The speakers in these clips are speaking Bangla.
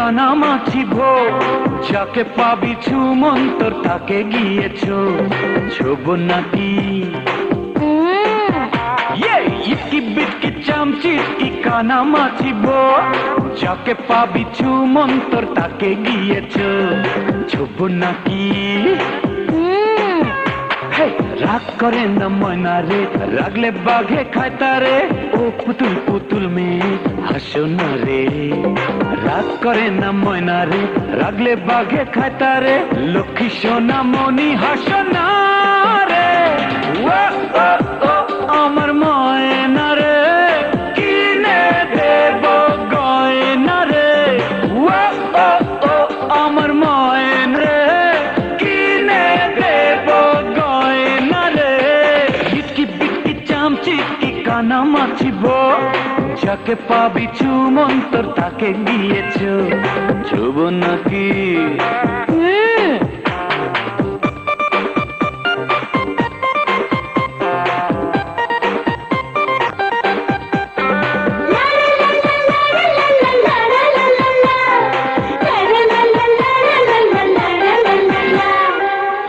কানামাছি ভো যাকে পাবি ছুমন্তর তাকে গিয়েছো ছোব নাকি ইটকি বিটকি চামচিটকি কানামাছি ভো যাকে পাবি ছুমন্তর তাকে গিয়েছো ছোব নাকি রাগ করে না ময়না রে রাগলে বাঘে খায় তারে ও পুতুল পুতুল মেয়ে হাসো না রে রাগ করে না ময়না রে রাগলে বাঘে খায় তারে লক্ষ্মী সোনা মনি হাসো না রে আমার ময়না রে কিনে দেব গয়না রে আমার ময়না রে কিনে দেব গয়না রে ইটকি বিটকি চামচিটকি কানামাছি ভো যাকে পাবি ছুমন্তর তাকে গিয়েছো ছোব নাকি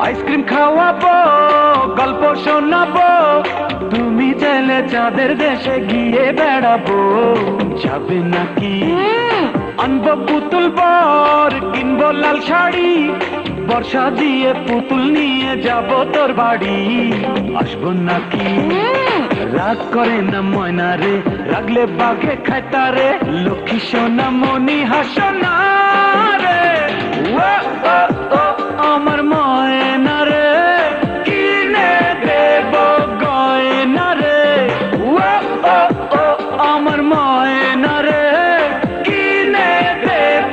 আইসক্রিম খাওয়াবো গল্প শোনাবো তুমি চাইলে চাঁদের দেশে গিয়ে বেড়াবো যাবে নাকি আনবো পুতুল বর কিনবো লাল শাড়ি বর্ষা দিয়ে পুতুল নিয়ে যাব তোর বাড়ি আসবো নাকি রাগ করে না ময়না রে রাগলে বাঘে খায় তারে লক্ষ্মী সোনা মনি হাসো না রে আমার ময়না রে কিনে দেব গয়না রে আমার ময়না রে কিনে দেব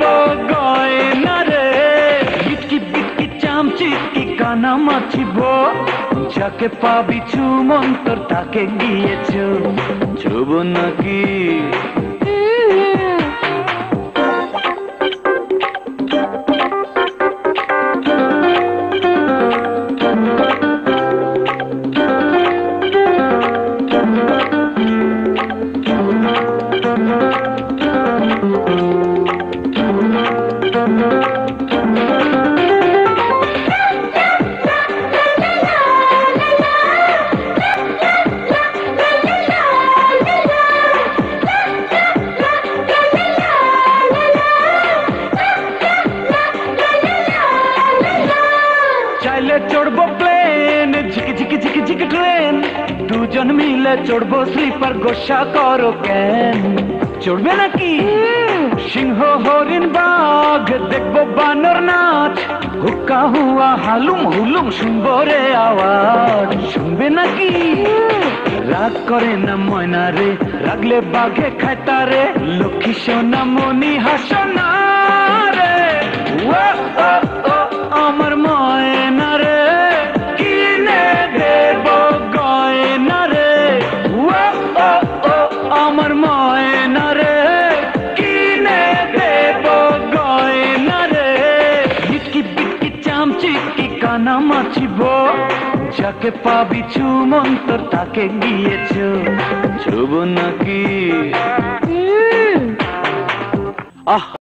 গয়না রে ইটকি বিটকি চামচিটকি কানামাছি ভো যাকে পাবি ছুমন্তর তাকে গিয়েছো ছোব নাকি চাইলে চড়বো প্লেন ঝিকি ঝিকি ঝিকি ঝিকি ট্রেন দুজন মিলে চড়বো স্লিপার গোসা করো কেন চড়বে নাকি সিংহ হরিণ বাঘ দেখবো বানর নাচ হুক্কা হুয়া হালুম হুলুম শুনবো রে আওয়াজ শুনবে নাকি রাগ করে না ময়না রে রাগলে বাঘে খায় তারে লক্ষ্মী সোনা মনি হাসো না রে আমার ময়না রে কিনে দেব গয়না রে আমার ময়না রে কিনে দেব গয়না রে ইটকি বিটকি চামচিটকি কানামাছি ভো যাকে পাবি ছুমন্তর তাকে গিয়েছো ছোব নাকি